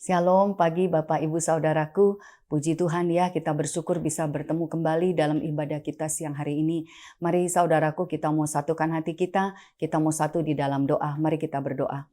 Shalom pagi Bapak Ibu Saudaraku, puji Tuhan ya kita bersyukur bisa bertemu kembali dalam ibadah kita siang hari ini. Mari saudaraku kita mau satukan hati kita mau satu di dalam doa, mari kita berdoa.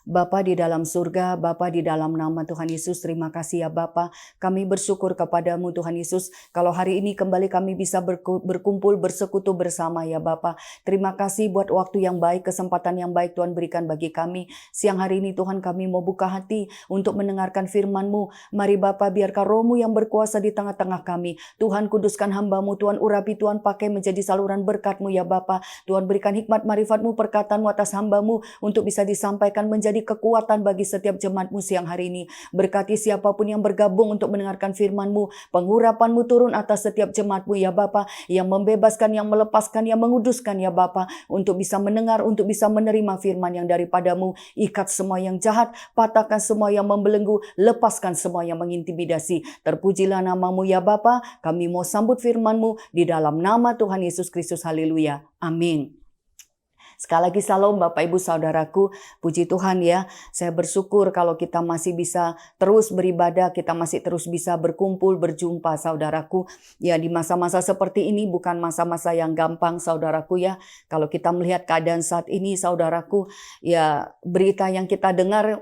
Bapa di dalam surga, Bapa di dalam nama Tuhan Yesus, terima kasih ya Bapa. Kami bersyukur kepadamu Tuhan Yesus, kalau hari ini kembali kami bisa berkumpul, bersekutu bersama ya Bapa. Terima kasih buat waktu yang baik, kesempatan yang baik Tuhan berikan bagi kami. Siang hari ini Tuhan kami mau buka hati untuk mendengarkan firman-Mu. Mari Bapa biarkan Roh-Mu yang berkuasa di tengah-tengah kami. Tuhan kuduskan hamba-Mu, Tuhan urapi, Tuhan pakai menjadi saluran berkat-Mu ya Bapa. Tuhan berikan hikmat marifat-Mu, perkataan-Mu atas hamba-Mu untuk bisa disampaikan menjadi kekuatan bagi setiap jemaat-Mu siang hari ini. Berkati siapapun yang bergabung untuk mendengarkan firman-Mu, pengurapan-Mu turun atas setiap jemaat-Mu ya Bapa, yang membebaskan, yang melepaskan, yang menguduskan ya Bapa, untuk bisa mendengar, untuk bisa menerima firman yang daripada-Mu. Ikat semua yang jahat, patahkan semua yang membelenggu, lepaskan semua yang mengintimidasi. Terpujilah nama-Mu ya Bapa, kami mau sambut firman-Mu di dalam nama Tuhan Yesus Kristus, haleluya, amin. Sekali lagi salam Bapak Ibu Saudaraku, puji Tuhan ya, saya bersyukur kalau kita masih bisa terus beribadah, kita masih terus bisa berkumpul, berjumpa saudaraku. Ya di masa-masa seperti ini bukan masa-masa yang gampang saudaraku ya. Kalau kita melihat keadaan saat ini saudaraku, ya berita yang kita dengar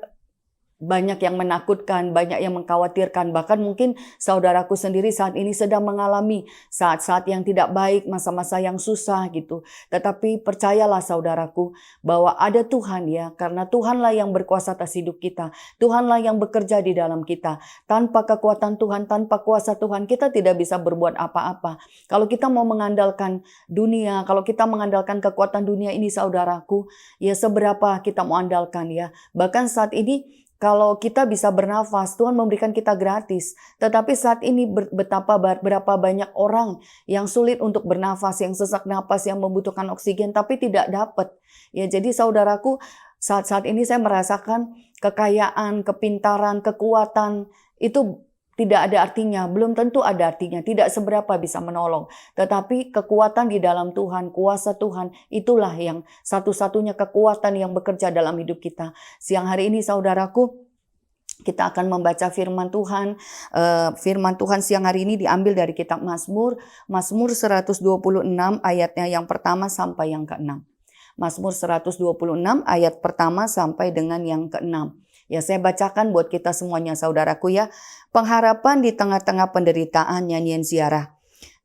banyak yang menakutkan, banyak yang mengkhawatirkan. Bahkan mungkin saudaraku sendiri saat ini sedang mengalami saat-saat yang tidak baik, masa-masa yang susah gitu. Tetapi percayalah saudaraku bahwa ada Tuhan ya, karena Tuhanlah yang berkuasa atas hidup kita. Tuhanlah yang bekerja di dalam kita. Tanpa kekuatan Tuhan, tanpa kuasa Tuhan, kita tidak bisa berbuat apa-apa. Kalau kita mau mengandalkan dunia, kalau kita mengandalkan kekuatan dunia ini saudaraku, ya seberapa kita mau andalkan ya. Bahkan saat ini kalau kita bisa bernafas, Tuhan memberikan kita gratis. Tetapi saat ini berapa banyak orang yang sulit untuk bernafas, yang sesak napas, yang membutuhkan oksigen, tapi tidak dapat. Ya, jadi saudaraku, saat-saat ini saya merasakan kekayaan, kepintaran, kekuatan, itu tidak ada artinya, belum tentu ada artinya, tidak seberapa bisa menolong. Tetapi kekuatan di dalam Tuhan, kuasa Tuhan, itulah yang satu-satunya kekuatan yang bekerja dalam hidup kita. Siang hari ini saudaraku, kita akan membaca firman Tuhan. Firman Tuhan siang hari ini diambil dari kitab Mazmur, Mazmur 126 ayatnya yang pertama sampai yang ke-6. Mazmur 126 ayat pertama sampai dengan yang ke-6. Ya, saya bacakan buat kita semuanya saudaraku ya. Pengharapan di tengah-tengah penderitaan, nyanyian ziarah.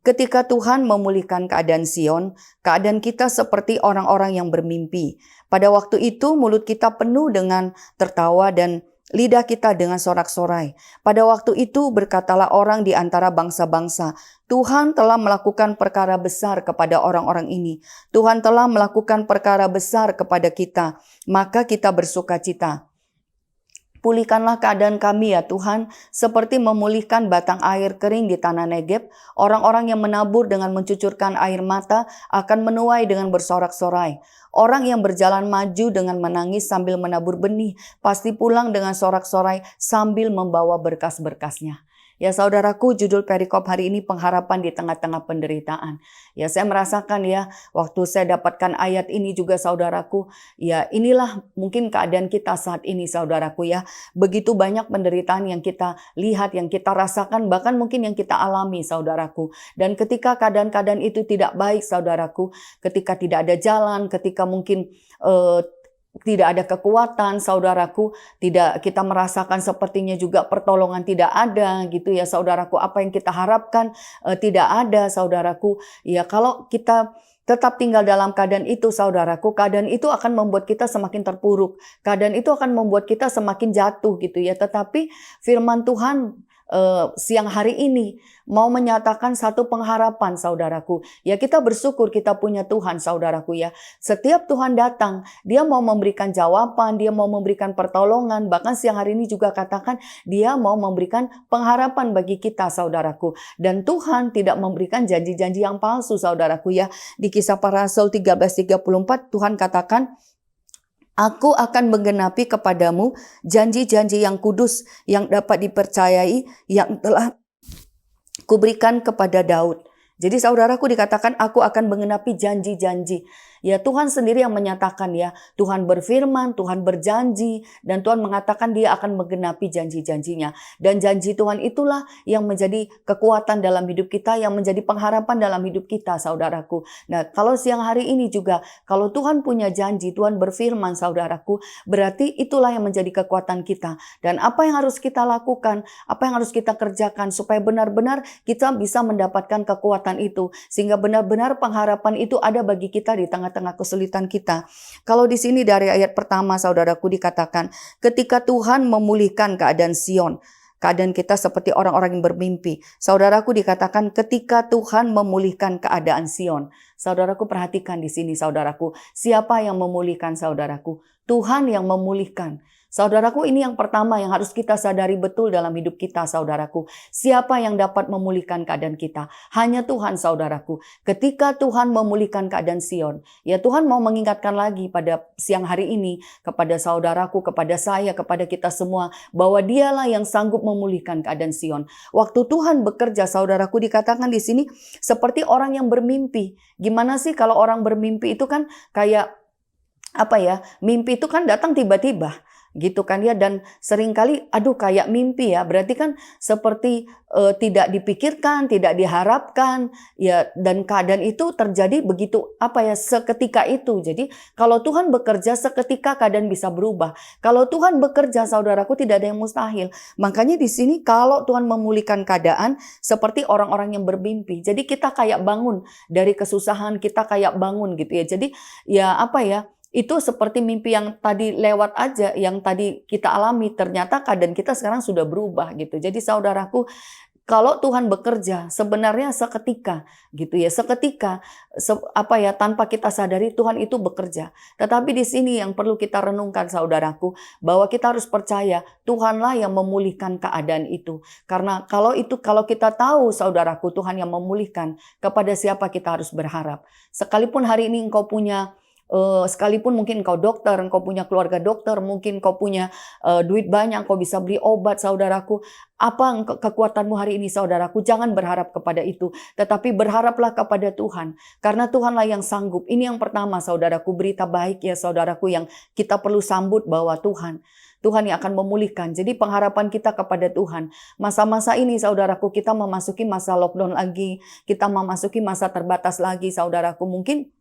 Ketika Tuhan memulihkan keadaan Sion, keadaan kita seperti orang-orang yang bermimpi. Pada waktu itu mulut kita penuh dengan tertawa dan lidah kita dengan sorak-sorai. Pada waktu itu berkatalah orang di antara bangsa-bangsa, Tuhan telah melakukan perkara besar kepada orang-orang ini. Tuhan telah melakukan perkara besar kepada kita, maka kita bersukacita. Pulihkanlah keadaan kami ya Tuhan, seperti memulihkan batang air kering di tanah Negeb. Orang-orang yang menabur dengan mencucurkan air mata akan menuai dengan bersorak-sorai. Orang yang berjalan maju dengan menangis sambil menabur benih, pasti pulang dengan sorak-sorai sambil membawa berkas-berkasnya. Ya saudaraku, judul perikop hari ini pengharapan di tengah-tengah penderitaan. Ya saya merasakan ya, waktu saya dapatkan ayat ini juga saudaraku, ya inilah mungkin keadaan kita saat ini saudaraku ya. Begitu banyak penderitaan yang kita lihat, yang kita rasakan, bahkan mungkin yang kita alami saudaraku. Dan ketika keadaan-keadaan itu tidak baik saudaraku, ketika tidak ada jalan, ketika mungkin tidak ada kekuatan saudaraku, tidak kita merasakan sepertinya juga pertolongan tidak ada gitu ya saudaraku, apa yang kita harapkan tidak ada saudaraku. Ya kalau kita tetap tinggal dalam keadaan itu saudaraku, keadaan itu akan membuat kita semakin terpuruk, keadaan itu akan membuat kita semakin jatuh gitu ya. Tetapi firman Tuhan siang hari ini mau menyatakan satu pengharapan saudaraku. Ya kita bersyukur kita punya Tuhan saudaraku ya. Setiap Tuhan datang, dia mau memberikan jawaban, dia mau memberikan pertolongan. Bahkan siang hari ini juga katakan dia mau memberikan pengharapan bagi kita saudaraku. Dan Tuhan tidak memberikan janji-janji yang palsu saudaraku ya. Di Kisah Para Rasul 13:34 Tuhan katakan, Aku akan menggenapi kepadamu janji-janji yang kudus, yang dapat dipercayai, yang telah kuberikan kepada Daud. Jadi saudaraku dikatakan aku akan menggenapi janji-janji Ya Tuhan sendiri yang menyatakan ya, Tuhan berfirman, Tuhan berjanji, dan Tuhan mengatakan Dia akan menggenapi janji-janjinya. Dan janji Tuhan itulah yang menjadi kekuatan dalam hidup kita, yang menjadi pengharapan dalam hidup kita, saudaraku. Nah, kalau siang hari ini juga, kalau Tuhan punya janji, Tuhan berfirman, saudaraku, berarti itulah yang menjadi kekuatan kita. Dan apa yang harus kita lakukan, apa yang harus kita kerjakan, supaya benar-benar kita bisa mendapatkan kekuatan itu, sehingga benar-benar pengharapan itu ada bagi kita di tengah-tengah kesulitan kita. Kalau di sini dari ayat pertama, saudaraku, dikatakan, ketika Tuhan memulihkan keadaan Sion, keadaan kita seperti orang-orang yang bermimpi. Saudaraku, dikatakan ketika Tuhan memulihkan keadaan Sion. Saudaraku, perhatikan di sini, saudaraku. Siapa yang memulihkan, saudaraku? Tuhan yang memulihkan. Saudaraku, ini yang pertama yang harus kita sadari betul dalam hidup kita, saudaraku. Siapa yang dapat memulihkan keadaan kita? Hanya Tuhan, saudaraku. Ketika Tuhan memulihkan keadaan Sion, ya Tuhan mau mengingatkan lagi pada siang hari ini kepada saudaraku, kepada saya, kepada kita semua, bahwa Dialah yang sanggup memulihkan keadaan Sion. Waktu Tuhan bekerja, saudaraku, dikatakan di sini seperti orang yang bermimpi. Gimana sih kalau orang bermimpi itu kan kayak apa ya? Mimpi itu kan datang tiba-tiba. Gitu kan ya, dan seringkali aduh kayak mimpi ya, berarti kan seperti tidak dipikirkan, tidak diharapkan ya, dan keadaan itu terjadi begitu apa ya, seketika itu. Jadi kalau Tuhan bekerja seketika keadaan bisa berubah. Kalau Tuhan bekerja, saudaraku, tidak ada yang mustahil. Makanya di sini kalau Tuhan memulihkan keadaan seperti orang-orang yang bermimpi. Jadi kita kayak bangun dari kesusahan, kita kayak bangun gitu ya. Jadi ya apa ya, itu seperti mimpi yang tadi lewat aja, yang tadi kita alami, ternyata keadaan kita sekarang sudah berubah gitu. Jadi saudaraku, kalau Tuhan bekerja sebenarnya seketika gitu ya, seketika apa ya, tanpa kita sadari Tuhan itu bekerja. Tetapi di sini yang perlu kita renungkan, saudaraku, bahwa kita harus percaya Tuhanlah yang memulihkan keadaan itu. Karena kalau kita tahu, saudaraku, Tuhan yang memulihkan, kepada siapa kita harus berharap. Sekalipun hari ini engkau punya sekalipun mungkin engkau dokter, engkau punya keluarga dokter, mungkin engkau punya duit banyak, engkau bisa beli obat, saudaraku. Apa kekuatanmu hari ini, saudaraku? Jangan berharap kepada itu, tetapi berharaplah kepada Tuhan. Karena Tuhanlah yang sanggup. Ini yang pertama, saudaraku, berita baik ya, saudaraku, yang kita perlu sambut, bahwa Tuhan yang akan memulihkan. Jadi pengharapan kita kepada Tuhan. Masa-masa ini, saudaraku, kita memasuki masa lockdown lagi, kita memasuki masa terbatas lagi, saudaraku. Mungkin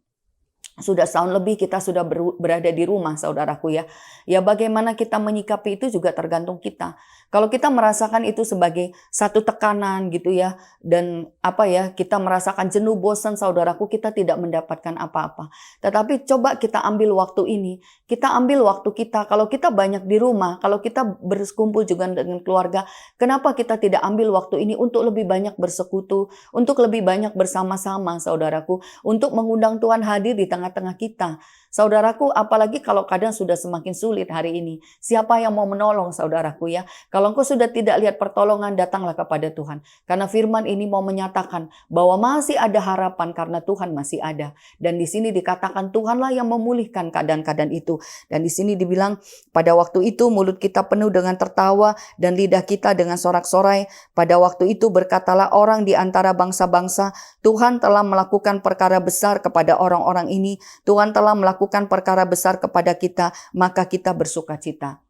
sudah setahun lebih kita sudah berada di rumah, saudaraku ya. Ya bagaimana kita menyikapi itu juga tergantung kita. Kalau kita merasakan itu sebagai satu tekanan gitu ya, dan apa ya, kita merasakan jenuh, bosan, saudaraku, kita tidak mendapatkan apa-apa. Tetapi coba kita ambil waktu ini, kita ambil waktu kita. Kalau kita banyak di rumah, kalau kita berkumpul juga dengan keluarga, kenapa kita tidak ambil waktu ini untuk lebih banyak bersekutu, untuk lebih banyak bersama-sama, saudaraku, untuk mengundang Tuhan hadir di tengah-tengah kita. Saudaraku, apalagi kalau keadaan sudah semakin sulit hari ini. Siapa yang mau menolong, saudaraku ya? Kalau engkau sudah tidak lihat pertolongan, datanglah kepada Tuhan. Karena firman ini mau menyatakan bahwa masih ada harapan karena Tuhan masih ada. Dan di sini dikatakan Tuhanlah yang memulihkan keadaan-keadaan itu. Dan di sini dibilang pada waktu itu mulut kita penuh dengan tertawa dan lidah kita dengan sorak-sorai. Pada waktu itu berkatalah orang di antara bangsa-bangsa, Tuhan telah melakukan perkara besar kepada orang-orang ini. Tuhan telah melakukan perkara besar kepada kita, maka kita bersukacita.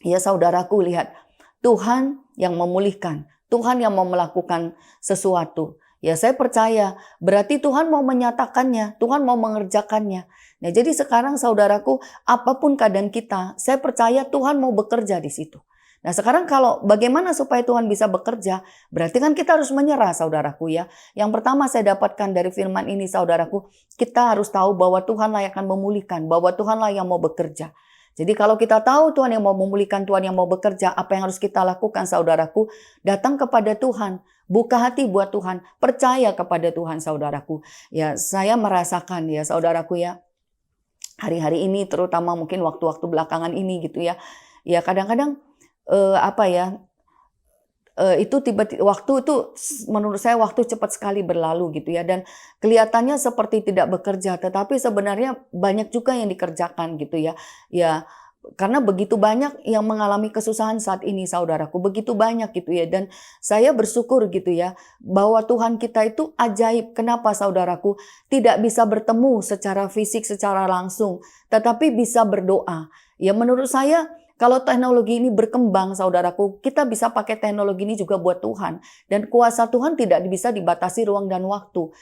Ya saudaraku, lihat, Tuhan yang memulihkan, Tuhan yang mau melakukan sesuatu. Ya saya percaya, berarti Tuhan mau menyatakannya, Tuhan mau mengerjakannya. Nah jadi sekarang, saudaraku, apapun keadaan kita, saya percaya Tuhan mau bekerja di situ. Nah sekarang kalau bagaimana supaya Tuhan bisa bekerja, berarti kan kita harus menyerah, saudaraku ya. Yang pertama saya dapatkan dari firman ini, saudaraku, kita harus tahu bahwa Tuhanlah yang akan memulihkan, bahwa Tuhanlah yang mau bekerja. Jadi kalau kita tahu Tuhan yang mau memulihkan, Tuhan yang mau bekerja, apa yang harus kita lakukan, saudaraku? Datang kepada Tuhan, buka hati buat Tuhan, percaya kepada Tuhan, saudaraku. Ya saya merasakan ya, saudaraku ya, hari-hari ini terutama mungkin waktu-waktu belakangan ini gitu ya. Ya kadang-kadang itu tiba-tiba waktu itu, menurut saya waktu cepat sekali berlalu gitu ya, dan kelihatannya seperti tidak bekerja, tetapi sebenarnya banyak juga yang dikerjakan gitu ya. Ya Karena begitu banyak yang mengalami kesusahan saat ini saudaraku, begitu banyak gitu ya. Dan saya bersyukur gitu ya, bahwa Tuhan kita itu ajaib. Kenapa saudaraku? Tidak bisa bertemu secara fisik, secara langsung, tetapi bisa berdoa. Ya menurut saya, kalau teknologi ini berkembang saudaraku, kita bisa pakai teknologi ini juga buat Tuhan. Dan kuasa Tuhan tidak bisa dibatasi ruang dan waktu.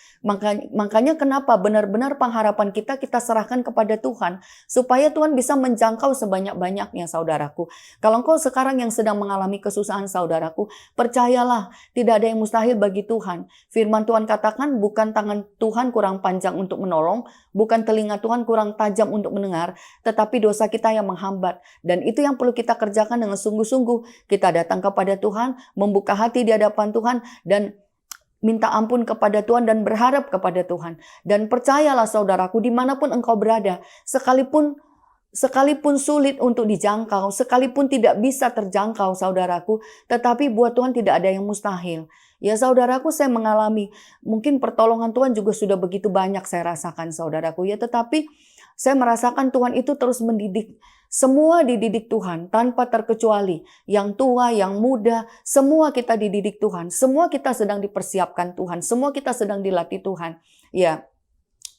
Makanya kenapa benar-benar pengharapan kita serahkan kepada Tuhan. Supaya Tuhan bisa menjangkau sebanyak-banyaknya saudaraku. Kalau engkau sekarang yang sedang mengalami kesusahan saudaraku, percayalah tidak ada yang mustahil bagi Tuhan. Firman Tuhan katakan bukan tangan Tuhan kurang panjang untuk menolong, bukan telinga Tuhan kurang tajam untuk mendengar, tetapi dosa kita yang menghambat. Dan itu yang perlu kita kerjakan dengan sungguh-sungguh. Kita datang kepada Tuhan, membuka hati di hadapan Tuhan, dan minta ampun kepada Tuhan dan berharap kepada Tuhan. Dan percayalah saudaraku, dimanapun engkau berada, sekalipun sulit untuk dijangkau, sekalipun tidak bisa terjangkau saudaraku, tetapi buat Tuhan tidak ada yang mustahil. Ya saudaraku, saya mengalami, mungkin pertolongan Tuhan juga sudah begitu banyak saya rasakan saudaraku ya, tetapi saya merasakan Tuhan itu terus mendidik. Semua dididik Tuhan tanpa terkecuali. Yang tua, yang muda, semua kita dididik Tuhan. Semua kita sedang dipersiapkan Tuhan. Semua kita sedang dilatih Tuhan. Ya,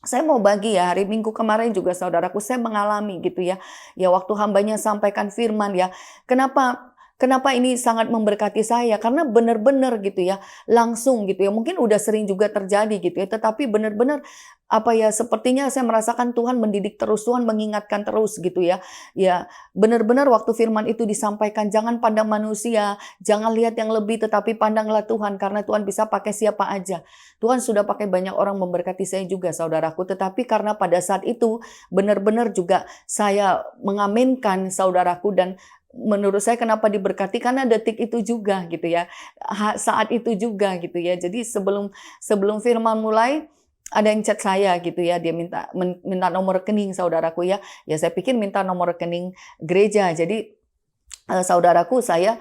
saya mau bagi ya, hari Minggu kemarin juga saudaraku saya mengalami gitu ya. Ya waktu hambanya sampaikan firman ya. Kenapa ini sangat memberkati saya? Karena benar-benar gitu ya, langsung gitu ya. Mungkin udah sering juga terjadi gitu ya, tetapi benar-benar sepertinya saya merasakan Tuhan mendidik terus, Tuhan mengingatkan terus gitu ya. Ya, benar-benar waktu firman itu disampaikan, jangan pandang manusia, jangan lihat yang lebih, tetapi pandanglah Tuhan, karena Tuhan bisa pakai siapa aja. Tuhan sudah pakai banyak orang memberkati saya juga saudaraku, tetapi karena pada saat itu benar-benar juga saya mengaminkan saudaraku, dan menurut saya kenapa diberkati, karena detik itu juga gitu ya, saat itu juga gitu ya. Jadi sebelum firman mulai, ada yang chat saya gitu ya, dia minta nomor rekening saudaraku ya. Ya saya pikir minta nomor rekening gereja. Jadi saudaraku, saya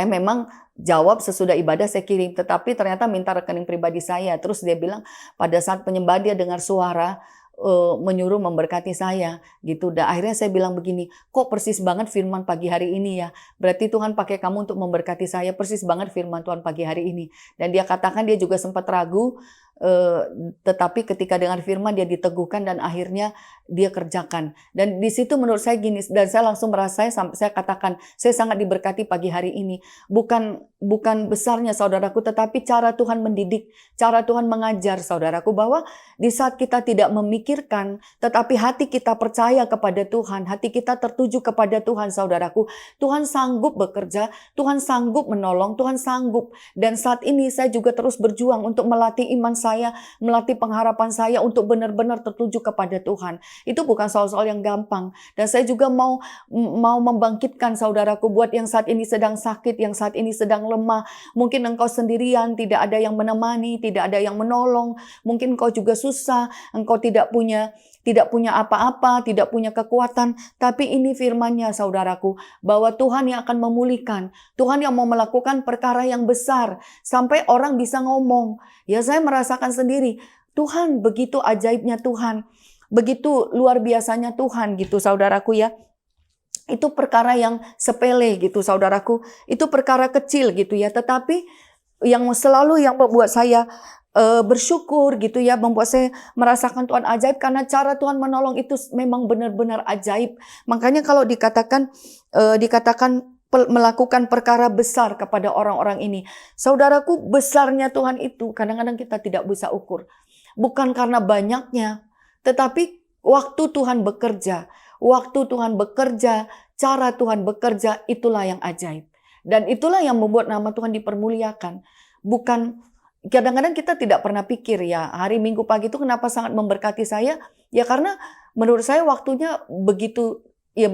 memang jawab sesudah ibadah saya kirim, tetapi ternyata minta rekening pribadi saya. Terus dia bilang pada saat penyembah dia dengar suara menyuruh memberkati saya gitu. Dan akhirnya saya bilang begini, kok persis banget firman pagi hari ini ya. Berarti Tuhan pakai kamu untuk memberkati saya, persis banget firman Tuhan pagi hari ini. Dan dia katakan dia juga sempat ragu, tetapi ketika dengar firman dia diteguhkan dan akhirnya dia kerjakan. Dan di situ menurut saya gini, dan saya langsung merasa, saya katakan saya sangat diberkati pagi hari ini. Bukan besarnya saudaraku, tetapi cara Tuhan mendidik, cara Tuhan mengajar saudaraku, bahwa di saat kita tidak memikirkan, tetapi hati kita percaya kepada Tuhan, hati kita tertuju kepada Tuhan saudaraku, Tuhan sanggup bekerja, Tuhan sanggup menolong, Tuhan sanggup. Dan saat ini saya juga terus berjuang untuk melatih iman saya, melatih pengharapan saya untuk benar-benar tertuju kepada Tuhan. Itu bukan soal-soal yang gampang. Dan saya juga mau membangkitkan saudaraku, buat yang saat ini sedang sakit, yang saat ini sedang lemah. Mungkin engkau sendirian, tidak ada yang menemani, tidak ada yang menolong. Mungkin engkau juga susah, engkau tidak punya apa-apa, tidak punya kekuatan. Tapi ini firman-Nya saudaraku, bahwa Tuhan yang akan memulihkan, Tuhan yang mau melakukan perkara yang besar, sampai orang bisa ngomong. Ya saya merasakan sendiri, Tuhan begitu ajaibnya Tuhan, begitu luar biasanya Tuhan gitu saudaraku ya. Itu perkara yang sepele gitu saudaraku, itu perkara kecil gitu ya, tetapi yang selalu yang membuat saya bersyukur gitu ya, membuat saya merasakan Tuhan ajaib, karena cara Tuhan menolong itu memang benar-benar ajaib. Makanya kalau dikatakan melakukan perkara besar kepada orang-orang ini, saudaraku, besarnya Tuhan itu kadang-kadang kita tidak bisa ukur. Bukan karena banyaknya, tetapi waktu Tuhan bekerja, cara Tuhan bekerja, itulah yang ajaib. Dan itulah yang membuat nama Tuhan dipermuliakan. Bukan, kadang-kadang kita tidak pernah pikir ya, hari Minggu pagi itu kenapa sangat memberkati saya? Ya karena menurut saya waktunya begitu, ya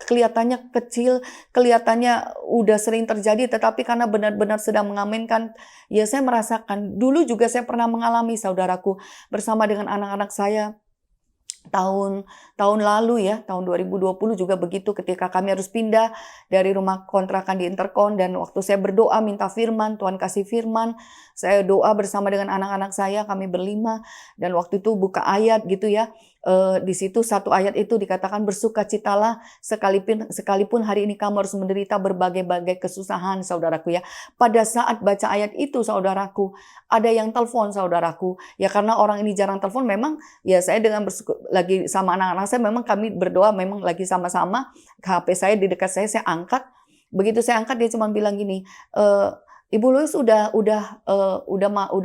kelihatannya kecil, kelihatannya udah sering terjadi, tetapi karena benar-benar sedang mengaminkan, ya saya merasakan. Dulu juga saya pernah mengalami saudaraku, bersama dengan anak-anak saya, tahun lalu ya, tahun 2020 juga begitu, ketika kami harus pindah dari rumah kontrakan di Interkon, dan waktu saya berdoa minta firman, Tuhan kasih firman, saya doa bersama dengan anak-anak saya, kami berlima, dan waktu itu buka ayat gitu ya, Di situ satu ayat itu dikatakan bersukacitalah sekalipun hari ini kamu harus menderita berbagai-bagai kesusahan, saudaraku ya. Pada saat baca ayat itu, saudaraku, ada yang telepon, saudaraku. Ya karena orang ini jarang telepon, memang ya saya dengan lagi sama anak-anak saya, memang kami berdoa, memang lagi sama-sama. HP saya di dekat saya angkat. Begitu saya angkat, dia cuma bilang gini, Ibu Lois udah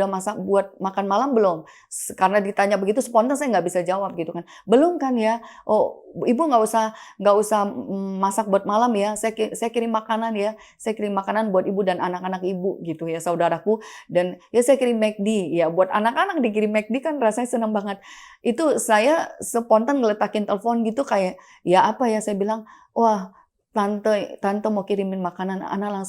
masak buat makan malam belum? Karena ditanya begitu spontan saya nggak bisa jawab gitu kan. Belum kan ya? Oh, Ibu nggak usah masak buat malam ya. Saya kirim makanan ya. Saya kirim makanan buat Ibu dan anak-anak Ibu gitu ya, saudaraku. Dan ya saya kirim McD ya, buat anak-anak dikirim McD kan rasanya senang banget. Itu saya spontan ngeletakin telepon gitu kayak ya apa ya, saya bilang, wah, Tante mau kirimin makanan. Anak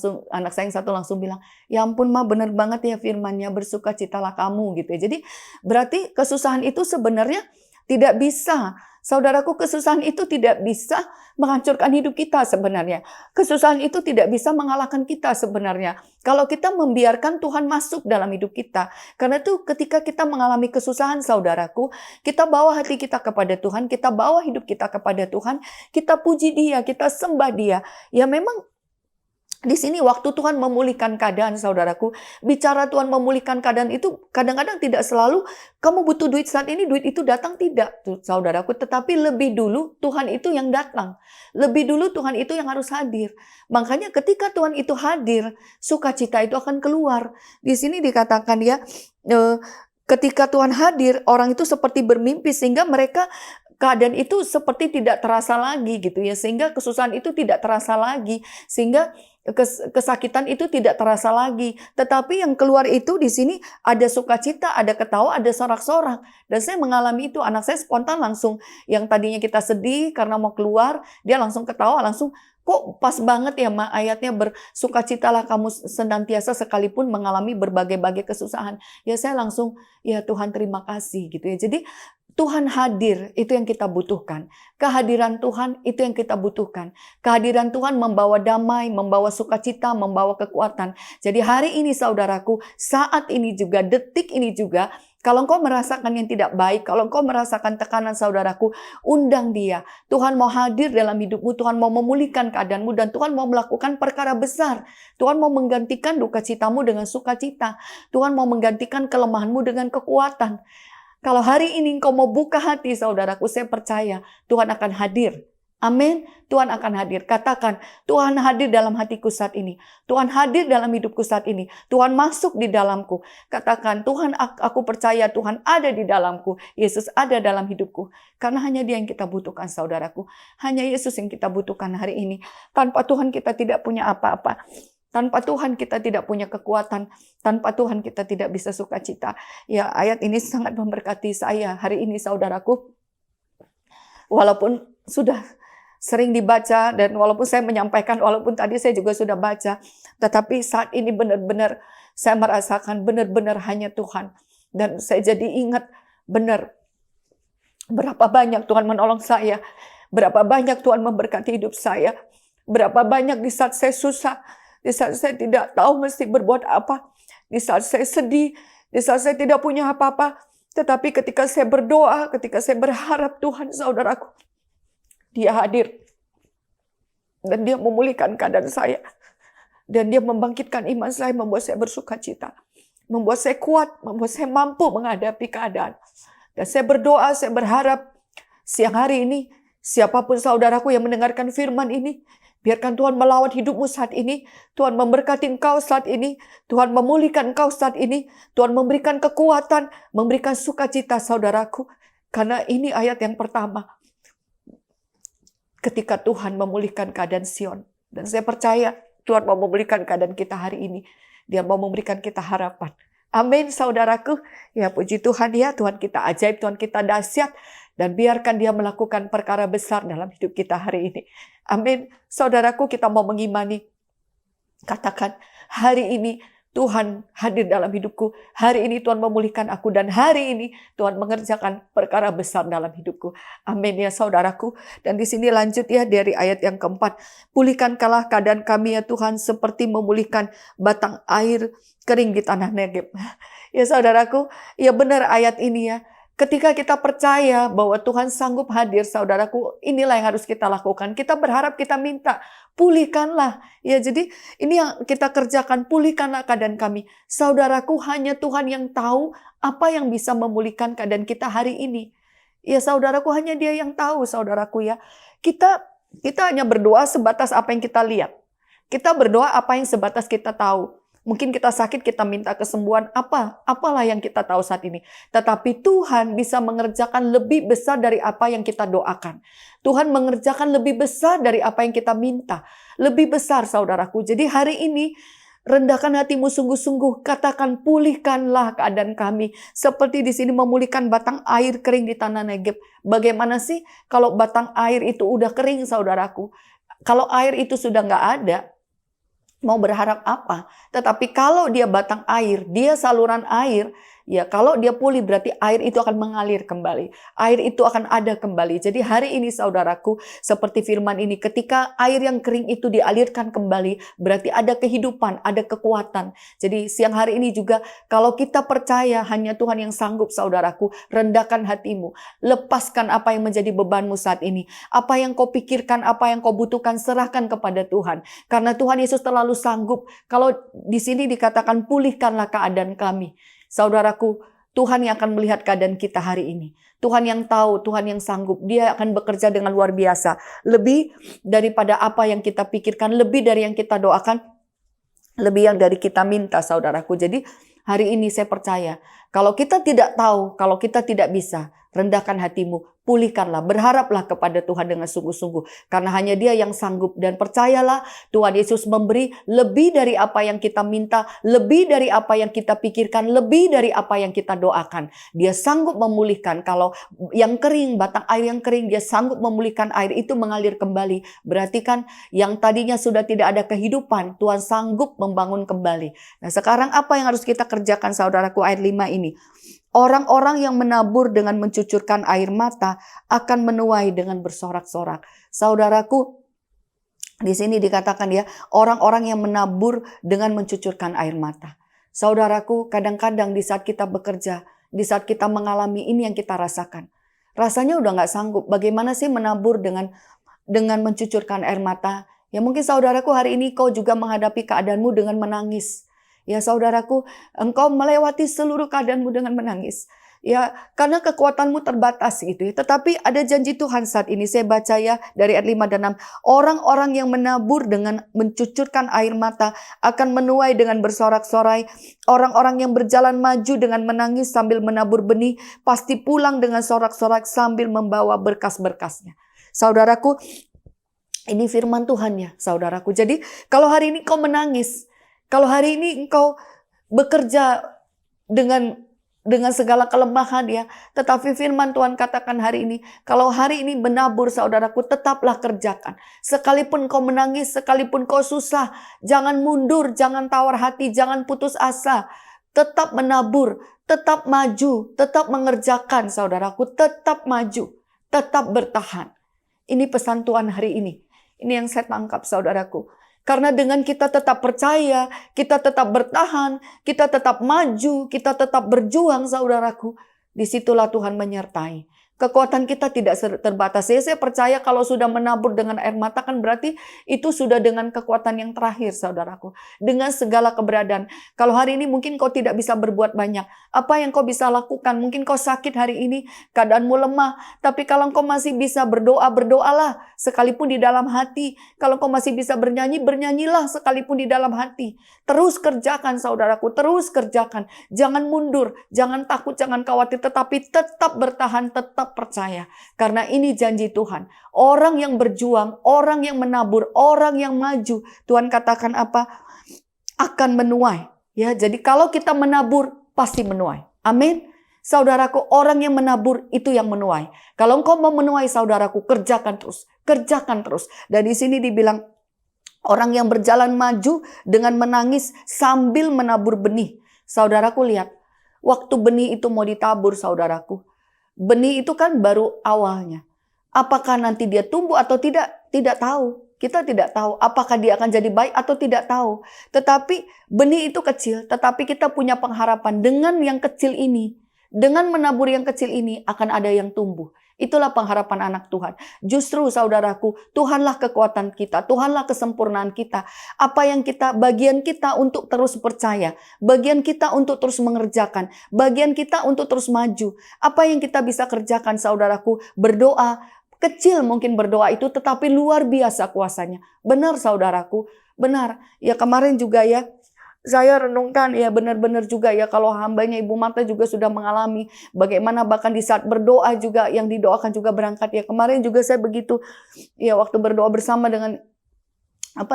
saya yang satu langsung bilang, ya ampun Ma, bener banget ya firman-Nya, bersukacitalah kamu gitu ya. Jadi berarti kesusahan itu sebenarnya tidak bisa. Saudaraku, kesusahan itu tidak bisa menghancurkan hidup kita sebenarnya. Kesusahan itu tidak bisa mengalahkan kita sebenarnya. Kalau kita membiarkan Tuhan masuk dalam hidup kita. Karena itu ketika kita mengalami kesusahan, saudaraku, kita bawa hati kita kepada Tuhan, kita bawa hidup kita kepada Tuhan, kita puji Dia, kita sembah Dia. Ya memang di sini waktu Tuhan memulihkan keadaan, saudaraku, bicara Tuhan memulihkan keadaan itu kadang-kadang tidak selalu kamu butuh duit saat ini, duit itu datang, tidak, saudaraku. Tetapi lebih dulu Tuhan itu yang datang. Lebih dulu Tuhan itu yang harus hadir. Makanya ketika Tuhan itu hadir, sukacita itu akan keluar. Di sini dikatakan ya, ketika Tuhan hadir, orang itu seperti bermimpi sehingga mereka keadaan itu seperti tidak terasa lagi gitu ya, sehingga kesusahan itu tidak terasa lagi, sehingga kesakitan itu tidak terasa lagi. Tetapi yang keluar itu di sini ada sukacita, ada ketawa, ada sorak-sorak. Dan saya mengalami itu, anak saya spontan langsung, yang tadinya kita sedih karena mau keluar, dia langsung ketawa, langsung, kok pas banget ya Ma, ayatnya bersukacitalah kamu senantiasa sekalipun mengalami berbagai-bagai kesusahan. Ya saya langsung, ya Tuhan terima kasih gitu ya. Jadi Tuhan hadir, itu yang kita butuhkan. Kehadiran Tuhan, itu yang kita butuhkan. Kehadiran Tuhan membawa damai, membawa sukacita, membawa kekuatan. Jadi hari ini saudaraku, saat ini juga, detik ini juga, kalau engkau merasakan yang tidak baik, kalau engkau merasakan tekanan saudaraku, undang Dia. Tuhan mau hadir dalam hidupmu, Tuhan mau memulihkan keadaanmu, dan Tuhan mau melakukan perkara besar. Tuhan mau menggantikan duka citamu dengan sukacita. Tuhan mau menggantikan kelemahanmu dengan kekuatan. Kalau hari ini engkau mau buka hati, saudaraku, saya percaya Tuhan akan hadir. Amin. Tuhan akan hadir. Katakan, Tuhan hadir dalam hatiku saat ini. Tuhan hadir dalam hidupku saat ini. Tuhan masuk di dalamku. Katakan, Tuhan, aku percaya Tuhan ada di dalamku. Yesus ada dalam hidupku. Karena hanya Dia yang kita butuhkan, saudaraku. Hanya Yesus yang kita butuhkan hari ini. Tanpa Tuhan kita tidak punya apa-apa. Tanpa Tuhan kita tidak punya kekuatan. Tanpa Tuhan kita tidak bisa sukacita. Ya, ayat ini sangat memberkati saya hari ini, saudaraku. Walaupun sudah sering dibaca dan walaupun saya menyampaikan, walaupun tadi saya juga sudah baca, tetapi saat ini benar-benar saya merasakan benar-benar hanya Tuhan. Dan saya jadi ingat benar berapa banyak Tuhan menolong saya. Berapa banyak Tuhan memberkati hidup saya. Berapa banyak di saat saya susah. Di saat saya tidak tahu mesti berbuat apa. Di saat saya sedih. Di saat saya tidak punya apa-apa. Tetapi ketika saya berdoa, ketika saya berharap Tuhan, saudaraku, Dia hadir. Dan Dia memulihkan keadaan saya. Dan Dia membangkitkan iman saya, membuat saya bersukacita. Membuat saya kuat, membuat saya mampu menghadapi keadaan. Dan saya berdoa, saya berharap siang hari ini, siapapun saudaraku yang mendengarkan firman ini, biarkan Tuhan melawat hidupmu saat ini. Tuhan memberkati engkau saat ini. Tuhan memulihkan engkau saat ini. Tuhan memberikan kekuatan, memberikan sukacita, saudaraku. Karena ini ayat yang pertama. Ketika Tuhan memulihkan keadaan Sion. Dan saya percaya Tuhan mau memulihkan keadaan kita hari ini. Dia mau memberikan kita harapan. Amin, saudaraku. Ya, puji Tuhan ya. Tuhan kita ajaib, Tuhan kita dahsyat. Dan biarkan Dia melakukan perkara besar dalam hidup kita hari ini. Amin. Saudaraku, kita mau mengimani. Katakan, hari ini Tuhan hadir dalam hidupku. Hari ini Tuhan memulihkan aku. Dan hari ini Tuhan mengerjakan perkara besar dalam hidupku. Amin ya saudaraku. Dan di sini lanjut ya dari ayat yang keempat. Pulihkanlah keadaan kami ya Tuhan seperti memulihkan batang air kering di tanah Negeb. Ya saudaraku, ya benar ayat ini ya. Ketika kita percaya bahwa Tuhan sanggup hadir, saudaraku, inilah yang harus kita lakukan. Kita berharap, kita minta, pulihkanlah. Ya, jadi ini yang kita kerjakan, pulihkanlah keadaan kami. Saudaraku, hanya Tuhan yang tahu apa yang bisa memulihkan keadaan kita hari ini. Ya, saudaraku, hanya Dia yang tahu, saudaraku ya. Kita hanya berdoa sebatas apa yang kita lihat. Kita berdoa apa yang sebatas kita tahu. Mungkin kita sakit, kita minta kesembuhan. Apalah yang kita tahu saat ini. Tetapi Tuhan bisa mengerjakan lebih besar dari apa yang kita doakan. Tuhan mengerjakan lebih besar dari apa yang kita minta. Lebih besar, saudaraku. Jadi hari ini, rendahkan hatimu sungguh-sungguh. Katakan, pulihkanlah keadaan kami. Seperti di sini memulihkan batang air kering di tanah Negeb. Bagaimana sih kalau batang air itu udah kering, saudaraku? Kalau air itu sudah nggak ada, mau berharap apa? Tetapi kalau dia batang air, dia saluran air, ya kalau dia pulih berarti air itu akan mengalir kembali. Air itu akan ada kembali. Jadi hari ini saudaraku, seperti firman ini, ketika air yang kering itu dialirkan kembali, berarti ada kehidupan, ada kekuatan. Jadi siang hari ini juga, kalau kita percaya hanya Tuhan yang sanggup, saudaraku, rendahkan hatimu. Lepaskan apa yang menjadi bebanmu saat ini. Apa yang kau pikirkan, apa yang kau butuhkan, serahkan kepada Tuhan. Karena Tuhan Yesus terlalu sanggup. Kalau di sini dikatakan pulihkanlah keadaan kami. Saudaraku, Tuhan yang akan melihat keadaan kita hari ini. Tuhan yang tahu, Tuhan yang sanggup. Dia akan bekerja dengan luar biasa. Lebih daripada apa yang kita pikirkan, lebih dari yang kita doakan, lebih yang dari kita minta, saudaraku. Jadi hari ini saya percaya, kalau kita tidak tahu, kalau kita tidak bisa, rendahkan hatimu, pulihkanlah, berharaplah kepada Tuhan dengan sungguh-sungguh. Karena hanya Dia yang sanggup, dan percayalah Tuhan Yesus memberi lebih dari apa yang kita minta, lebih dari apa yang kita pikirkan, lebih dari apa yang kita doakan. Dia sanggup memulihkan. Kalau yang kering, batang air yang kering, Dia sanggup memulihkan air itu mengalir kembali. Berarti kan yang tadinya sudah tidak ada kehidupan, Tuhan sanggup membangun kembali. Nah, sekarang apa yang harus kita kerjakan, saudaraku, ayat 5 ini? Orang-orang yang menabur dengan mencucurkan air mata akan menuai dengan bersorak-sorak. Saudaraku, di sini dikatakan ya, orang-orang yang menabur dengan mencucurkan air mata. Saudaraku, kadang-kadang di saat kita bekerja, di saat kita mengalami ini yang kita rasakan, rasanya udah nggak sanggup. Bagaimana sih menabur dengan mencucurkan air mata? Ya mungkin saudaraku hari ini kau juga menghadapi keadaanmu dengan menangis. Ya saudaraku, engkau melewati seluruh keadaanmu dengan menangis. Ya, karena kekuatanmu terbatas gitu ya. Tetapi ada janji Tuhan saat ini. Saya baca ya dari ayat 5 dan 6. Orang-orang yang menabur dengan mencucurkan air mata akan menuai dengan bersorak-sorai. Orang-orang yang berjalan maju dengan menangis sambil menabur benih pasti pulang dengan sorak-sorak sambil membawa berkas-berkasnya. Saudaraku, ini firman Tuhan ya, saudaraku. Jadi kalau hari ini kau menangis, kalau hari ini engkau bekerja dengan segala kelemahan ya, tetapi firman Tuhan katakan hari ini, kalau hari ini menabur, saudaraku, tetaplah kerjakan. Sekalipun kau menangis, sekalipun kau susah, jangan mundur, jangan tawar hati, jangan putus asa. Tetap menabur, tetap maju, tetap mengerjakan, saudaraku, tetap maju, tetap bertahan. Ini pesan Tuhan hari ini. Ini yang saya tangkap, saudaraku. Karena dengan kita tetap percaya, kita tetap bertahan, kita tetap maju, kita tetap berjuang, saudaraku. Disitulah Tuhan menyertai. Kekuatan kita tidak terbatas. Saya percaya kalau sudah menabur dengan air mata kan berarti itu sudah dengan kekuatan yang terakhir, saudaraku. Dengan segala keberadaan. Kalau hari ini mungkin kau tidak bisa berbuat banyak. Apa yang kau bisa lakukan? Mungkin kau sakit hari ini, keadaanmu lemah. Tapi kalau kau masih bisa berdoa, berdoalah. Sekalipun di dalam hati. Kalau kau masih bisa bernyanyi, bernyanyilah sekalipun di dalam hati. Terus kerjakan, saudaraku. Terus kerjakan. Jangan mundur, jangan takut, jangan khawatir. Tetapi tetap bertahan, tetap percaya. Karena ini janji Tuhan. Orang yang berjuang, orang yang menabur, orang yang maju. Tuhan katakan apa? Akan menuai. Ya, jadi kalau kita menabur, pasti menuai. Amin. Saudaraku, orang yang menabur itu yang menuai. Kalau engkau mau menuai, saudaraku, kerjakan terus. Kerjakan terus. Dan di sini dibilang, orang yang berjalan maju dengan menangis sambil menabur benih. Saudaraku lihat, waktu benih itu mau ditabur, saudaraku. Benih itu kan baru awalnya. Apakah nanti dia tumbuh atau tidak? Tidak tahu. Kita tidak tahu apakah dia akan jadi baik atau tidak tahu. Tetapi benih itu kecil. Tetapi kita punya pengharapan dengan yang kecil ini. Dengan menabur yang kecil ini akan ada yang tumbuh. Itulah pengharapan anak Tuhan. Justru saudaraku, Tuhanlah kekuatan kita, Tuhanlah kesempurnaan kita. Apa yang bagian kita untuk terus percaya, bagian kita untuk terus mengerjakan, bagian kita untuk terus maju. Apa yang kita bisa kerjakan saudaraku? Berdoa. Kecil mungkin berdoa itu, tetapi luar biasa kuasanya. Benar saudaraku, benar. Ya kemarin juga ya, saya renungkan ya benar-benar juga ya kalau hambanya Ibu Marta juga sudah mengalami bagaimana bahkan di saat berdoa juga yang didoakan juga berangkat ya. Kemarin juga saya begitu ya waktu berdoa bersama dengan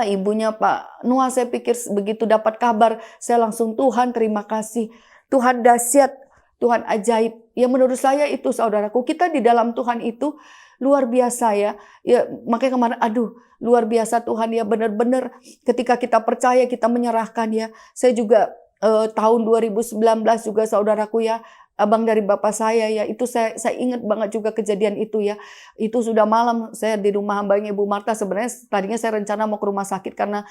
ibunya Pak Noah, saya pikir begitu dapat kabar saya langsung Tuhan terima kasih. Tuhan dahsyat, Tuhan ajaib. Ya menurut saya itu saudaraku, kita di dalam Tuhan itu luar biasa ya. Ya makanya kemarin luar biasa Tuhan ya, benar-benar ketika kita percaya, kita menyerahkan ya. Saya juga tahun 2019 juga saudaraku ya, abang dari bapak saya ya, itu saya ingat banget juga kejadian itu ya. Itu sudah malam, saya di rumah hambanya Ibu Marta. Sebenarnya tadinya saya rencana mau ke rumah sakit karena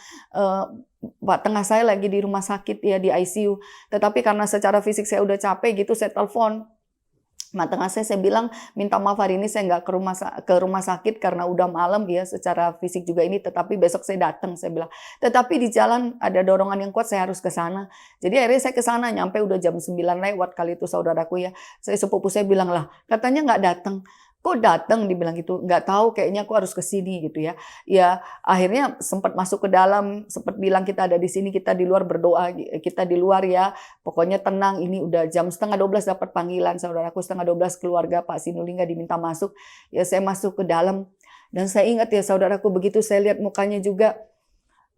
Pak tengah saya lagi di rumah sakit ya, di ICU. Tetapi karena secara fisik saya udah capek gitu, saya telepon tengah saya bilang minta maaf hari ini saya nggak ke rumah sakit karena udah malam ya secara fisik juga ini, tetapi besok saya datang, saya bilang. Tetapi di jalan ada dorongan yang kuat, saya harus ke sana. Jadi akhirnya saya ke sana, nyampe udah jam 9 lewat kali itu saudaraku ya. Sepupu saya bilang lah, katanya nggak datang. Kok datang, dibilang gitu, nggak tahu, kayaknya aku harus ke sini gitu ya. Ya akhirnya sempat masuk ke dalam, sempat bilang kita ada di sini, kita di luar berdoa, kita di luar ya. Pokoknya tenang, ini udah jam 11:30 dapat panggilan saudaraku, 11:30 keluarga Pak Sinulinga diminta masuk. Ya saya masuk ke dalam dan saya ingat ya saudaraku, begitu saya lihat mukanya juga,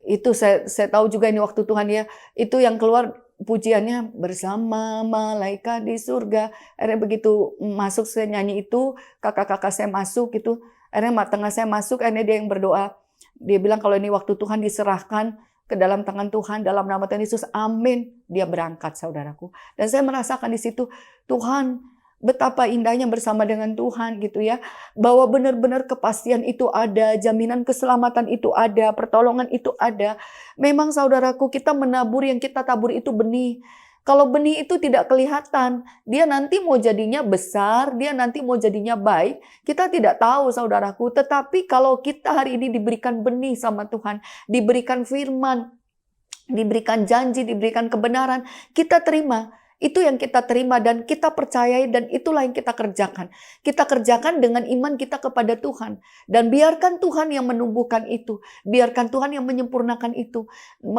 itu saya tahu juga ini waktu Tuhan ya, itu yang keluar pujiannya bersama malaikat di surga. Akhirnya begitu masuk saya nyanyi itu, kakak-kakak saya masuk gitu. Akhirnya tengah saya masuk, akhirnya dia yang berdoa. Dia bilang kalau ini waktu Tuhan diserahkan ke dalam tangan Tuhan, dalam nama Tuhan Yesus, amin. Dia berangkat saudaraku. Dan saya merasakan di situ, Tuhan betapa indahnya bersama dengan Tuhan gitu ya. Bahwa benar-benar kepastian itu ada, jaminan keselamatan itu ada, pertolongan itu ada. Memang saudaraku, kita menabur, yang kita tabur itu benih. Kalau benih itu tidak kelihatan, dia nanti mau jadinya besar, dia nanti mau jadinya baik, kita tidak tahu saudaraku. Tetapi kalau kita hari ini diberikan benih sama Tuhan, diberikan firman, diberikan janji, diberikan kebenaran, kita terima. Itu yang kita terima dan kita percayai, dan itulah yang kita kerjakan. Kita kerjakan dengan iman kita kepada Tuhan. Dan biarkan Tuhan yang menumbuhkan itu. Biarkan Tuhan yang menyempurnakan itu.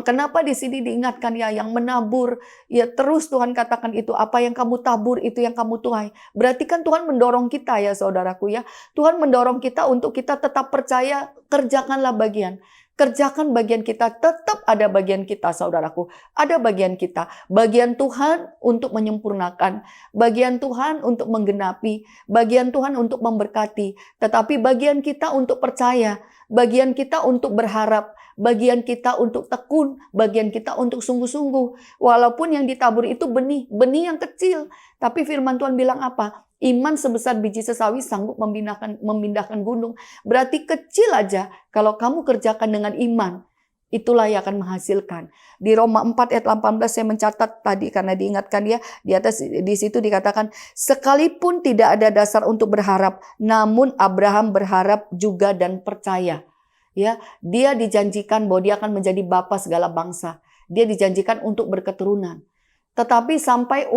Kenapa di sini diingatkan ya, yang menabur, ya terus Tuhan katakan itu. Apa yang kamu tabur, itu yang kamu tuai. Berarti kan Tuhan mendorong kita ya saudaraku ya. Tuhan mendorong kita untuk kita tetap percaya, kerjakanlah bagian. Kerjakan bagian kita, tetap ada bagian kita saudaraku. Ada bagian kita. Bagian Tuhan untuk menyempurnakan. Bagian Tuhan untuk menggenapi. Bagian Tuhan untuk memberkati. Tetapi bagian kita untuk percaya. Bagian kita untuk berharap. Bagian kita untuk tekun. Bagian kita untuk sungguh-sungguh. Walaupun yang ditabur itu benih. Benih yang kecil. Tapi firman Tuhan bilang apa? Iman sebesar biji sesawi sanggup memindahkan gunung. Berarti kecil aja kalau kamu kerjakan dengan iman. Itulah yang akan menghasilkan. Di Roma 4 ayat 18 saya mencatat tadi karena diingatkan ya. Di atas di situ dikatakan, sekalipun tidak ada dasar untuk berharap, namun Abraham berharap juga dan percaya. Ya, dia dijanjikan bahwa dia akan menjadi bapa segala bangsa. Dia dijanjikan untuk berketurunan. Tetapi sampai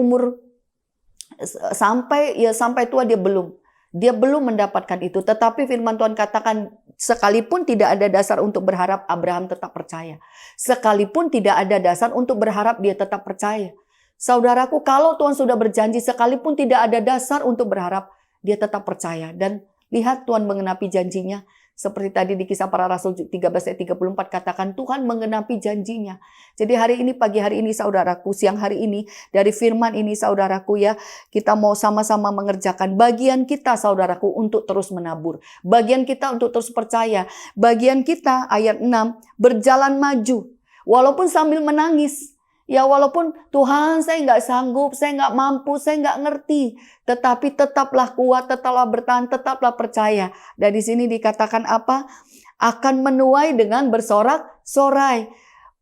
tua dia belum mendapatkan itu. Tetapi firman Tuhan katakan, sekalipun tidak ada dasar untuk berharap, Abraham tetap percaya. Sekalipun tidak ada dasar untuk berharap, dia tetap percaya. Saudaraku, kalau Tuhan sudah berjanji, sekalipun tidak ada dasar untuk berharap, dia tetap percaya. Dan lihat Tuhan mengenapi janjinya. Seperti tadi di Kisah Para Rasul 13 ayat 34 katakan, Tuhan mengenapi janjinya. Jadi hari ini, pagi hari ini saudaraku, siang hari ini, dari firman ini saudaraku ya, kita mau sama-sama mengerjakan bagian kita saudaraku untuk terus menabur. Bagian kita untuk terus percaya. Bagian kita ayat 6, berjalan maju. Walaupun sambil menangis. Ya walaupun Tuhan saya nggak sanggup, saya nggak mampu, saya nggak ngerti. Tetapi tetaplah kuat, tetaplah bertahan, tetaplah percaya. Dan di sini dikatakan apa? Akan menuai dengan bersorak-sorai.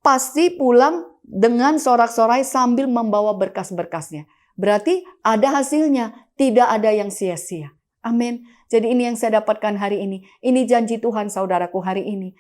Pasti pulang dengan sorak-sorai sambil membawa berkas-berkasnya. Berarti ada hasilnya, tidak ada yang sia-sia. Amin. Jadi ini yang saya dapatkan hari ini. Ini janji Tuhan saudaraku hari ini.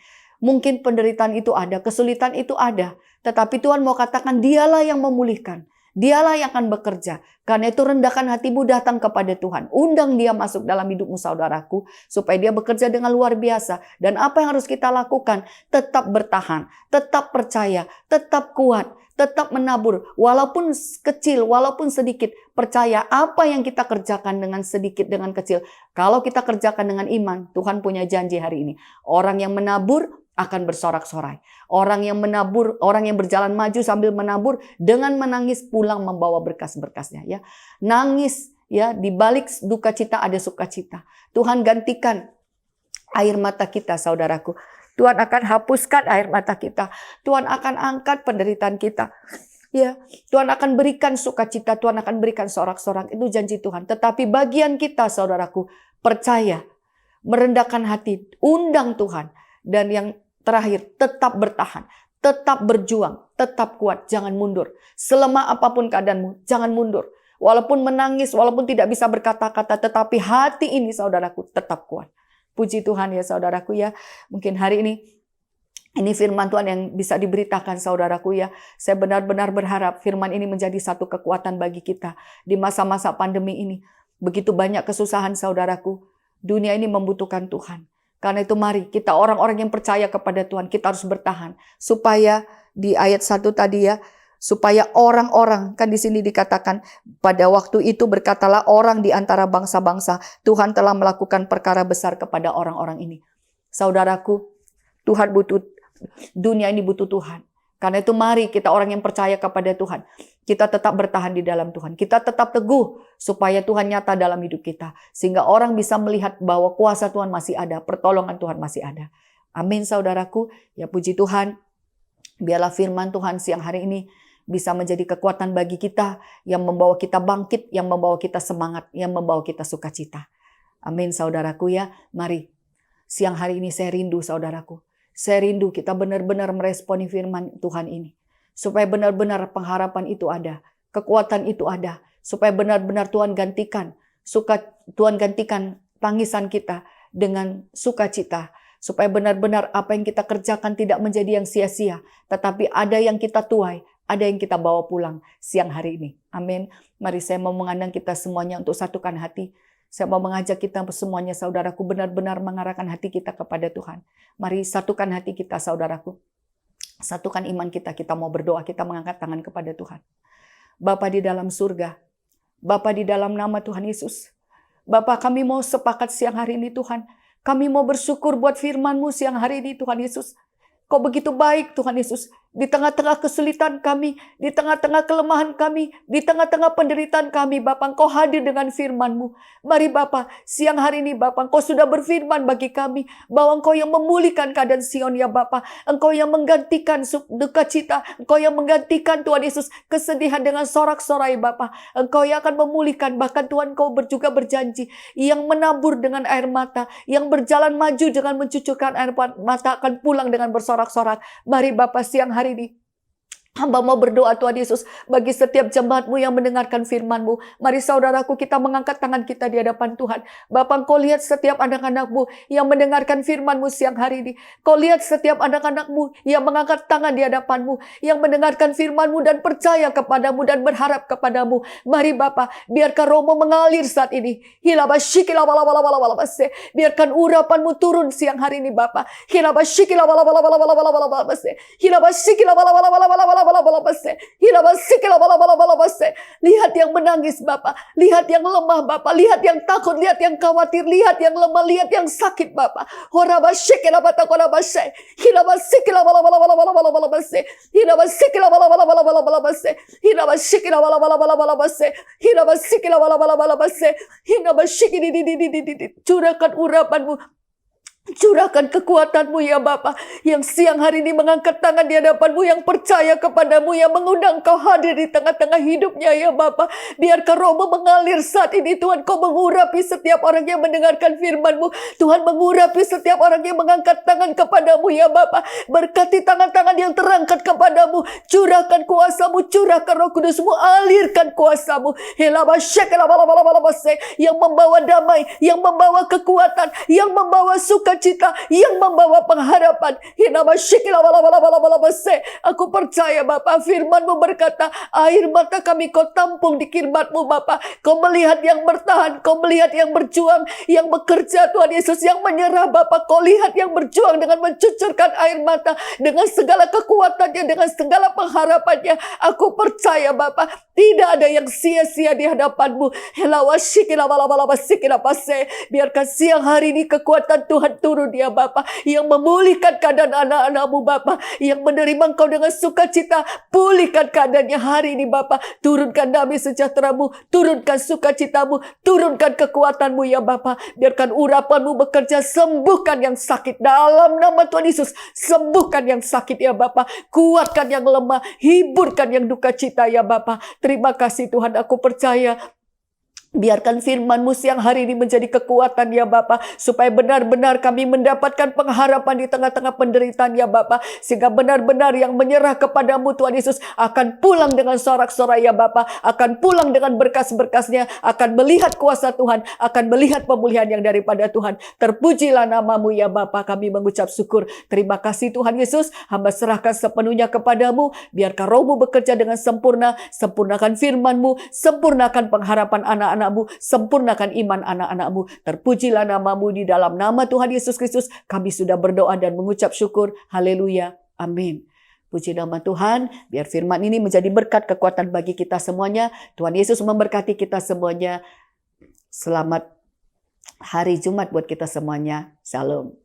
Mungkin penderitaan itu ada, kesulitan itu ada. Tetapi Tuhan mau katakan dialah yang memulihkan. Dialah yang akan bekerja. Karena itu rendahkan hatimu, datang kepada Tuhan. Undang dia masuk dalam hidupmu saudaraku. Supaya dia bekerja dengan luar biasa. Dan apa yang harus kita lakukan? Tetap bertahan. Tetap percaya. Tetap kuat. Tetap menabur. Walaupun kecil, walaupun sedikit. Percaya apa yang kita kerjakan dengan sedikit, dengan kecil. Kalau kita kerjakan dengan iman, Tuhan punya janji hari ini. Orang yang menabur akan bersorak-sorai. Orang yang menabur, orang yang berjalan maju sambil menabur dengan menangis pulang membawa berkas-berkasnya ya. Nangis ya, di balik duka cita ada sukacita. Tuhan gantikan air mata kita saudaraku. Tuhan akan hapuskan air mata kita. Tuhan akan angkat penderitaan kita. Ya, Tuhan akan berikan sukacita, Tuhan akan berikan sorak-sorak. Itu janji Tuhan. Tetapi bagian kita saudaraku, percaya, merendahkan hati, undang Tuhan. Dan yang terakhir, tetap bertahan, tetap berjuang, tetap kuat, jangan mundur. Selemah apapun keadaanmu, jangan mundur. Walaupun menangis, walaupun tidak bisa berkata-kata, tetapi hati ini saudaraku tetap kuat. Puji Tuhan ya saudaraku ya. Mungkin hari ini firman Tuhan yang bisa diberitakan saudaraku ya. Saya benar-benar berharap firman ini menjadi satu kekuatan bagi kita di masa-masa pandemi ini. Begitu banyak kesusahan saudaraku. Dunia ini membutuhkan Tuhan. Karena itu mari kita orang-orang yang percaya kepada Tuhan, kita harus bertahan. Supaya di ayat 1 tadi ya, supaya orang-orang, kan di sini dikatakan, pada waktu itu berkatalah orang di antara bangsa-bangsa, Tuhan telah melakukan perkara besar kepada orang-orang ini. Saudaraku, dunia ini butuh Tuhan. Karena itu mari kita orang yang percaya kepada Tuhan. Kita tetap bertahan di dalam Tuhan. Kita tetap teguh supaya Tuhan nyata dalam hidup kita. Sehingga orang bisa melihat bahwa kuasa Tuhan masih ada. Pertolongan Tuhan masih ada. Amin saudaraku. Ya puji Tuhan. Biarlah firman Tuhan siang hari ini bisa menjadi kekuatan bagi kita. Yang membawa kita bangkit. Yang membawa kita semangat. Yang membawa kita sukacita. Amin saudaraku ya. Mari. Siang hari ini saya rindu saudaraku. Saya rindu kita benar-benar meresponi firman Tuhan ini. Supaya benar-benar pengharapan itu ada. Kekuatan itu ada. Supaya benar-benar Tuhan gantikan. Tuhan gantikan tangisan kita dengan sukacita. Supaya benar-benar apa yang kita kerjakan tidak menjadi yang sia-sia. Tetapi ada yang kita tuai. Ada yang kita bawa pulang siang hari ini. Amin. Mari saya mau mengundang kita semuanya untuk satukan hati. Saya mau mengajak kita semuanya saudaraku benar-benar mengarahkan hati kita kepada Tuhan. Mari satukan hati kita saudaraku. Satukan iman kita, kita mau berdoa, kita mengangkat tangan kepada Tuhan. Bapa di dalam surga, Bapa di dalam nama Tuhan Yesus. Bapa kami mau sepakat siang hari ini Tuhan. Kami mau bersyukur buat firman-Mu siang hari ini Tuhan Yesus. Kau begitu baik Tuhan Yesus. Di tengah-tengah kesulitan kami, di tengah-tengah kelemahan kami, di tengah-tengah penderitaan kami, Bapa, Engkau hadir dengan firman-Mu. Mari Bapa, siang hari ini Bapa, Engkau sudah berfirman bagi kami, bahwa Engkau yang memulihkan keadaan Sion ya Bapa. Engkau yang menggantikan duka cita, Engkau yang menggantikan Tuhan Yesus kesedihan dengan sorak-sorai Bapa. Engkau yang akan memulihkan, bahkan Tuhan Engkau juga berjanji, yang menabur dengan air mata, yang berjalan maju dengan mencucurkan air mata akan pulang dengan bersorak-sorak. Mari Bapa siang hari ini hamba mau berdoa Tuhan Yesus bagi setiap jemaat-Mu yang mendengarkan firman-Mu. Mari saudaraku kita mengangkat tangan kita di hadapan Tuhan. Bapa Engkau lihat setiap anak-anak-Mu yang mendengarkan firman-Mu siang hari ini. Kau lihat setiap anak-anak-Mu yang mengangkat tangan di hadapan-Mu. Yang mendengarkan firman-Mu dan percaya kepadamu dan berharap kepadamu. Mari Bapa, biarkan Roh-Mu mengalir saat ini. Biarkan urapan-Mu turun siang hari ini Bapa. Lihat yang menangis Bapak, lihat yang lemah Bapak, lihat yang takut, lihat yang khawatir, lihat yang lemah, lihat yang sakit Bapak. Curahkan urapan-Mu, Curahkan kekuatan-Mu ya Bapa, yang siang hari ini mengangkat tangan di hadapan-Mu, yang percaya kepadamu, yang mengundang Kau hadir di tengah-tengah hidupnya ya Bapa. Biarkan Roh-Mu mengalir saat ini Tuhan. Kau mengurapi setiap orang yang mendengarkan firman-Mu. Tuhan, mengurapi setiap orang yang mengangkat tangan kepadamu ya Bapa. Berkati tangan-tangan yang terangkat kepadamu. Curahkan kuasa-Mu, curahkan Roh Kudus-Mu, alirkan kuasa-Mu. Yang membawa damai, yang membawa kekuatan, yang membawa sukacita, yang membawa pengharapan. Aku percaya Bapa, firman-Mu berkata, air mata kami Kau tampung di kirbat-Mu Bapa. Kau melihat yang bertahan, Kau melihat yang berjuang, yang bekerja Tuhan Yesus, yang menyerah Bapa. Kau lihat yang berjuang dengan mencucurkan air mata, dengan segala kekuatannya, dengan segala pengharapannya. Aku percaya Bapa, tidak ada yang sia-sia di hadapan-Mu. Biarkan siang hari ini kekuatan Tuhan turun ya Bapa, yang memulihkan keadaan anak-anak-Mu Bapa, yang menerima Engkau dengan sukacita. Pulihkan keadaannya hari ini Bapa. Turunkan damai sejahtera-Mu, turunkan sukacita-Mu, turunkan kekuatan-Mu ya Bapa. Biarkan urapan-Mu bekerja, sembuhkan yang sakit dalam nama Tuhan Yesus. Sembuhkan yang sakit ya Bapa, kuatkan yang lemah, hiburkan yang duka cita ya Bapa. Terima kasih Tuhan, aku percaya. Biarkan firman-Mu siang hari ini menjadi kekuatan ya Bapa, supaya benar-benar kami mendapatkan pengharapan di tengah-tengah penderitaan ya Bapa, sehingga benar-benar yang menyerah kepadamu Tuhan Yesus akan pulang dengan sorak-sorai ya Bapa, akan pulang dengan berkas-berkasnya, akan melihat kuasa Tuhan, akan melihat pemulihan yang daripada Tuhan. Terpujilah nama-Mu ya Bapa, kami mengucap syukur. Terima kasih Tuhan Yesus, hamba serahkan sepenuhnya kepadamu. Biarkan Roh-Mu bekerja dengan sempurna, sempurnakan firman-Mu, sempurnakan pengharapan anak-anak, sempurnakan iman anak-anak-Mu. Terpujilah nama-Mu, di dalam nama Tuhan Yesus Kristus kami sudah berdoa dan mengucap syukur. Haleluya. Amin. Puji nama Tuhan. Biar firman ini menjadi berkat kekuatan bagi kita semuanya. Tuhan Yesus memberkati kita semuanya. Selamat hari Jumat buat kita semuanya. Shalom.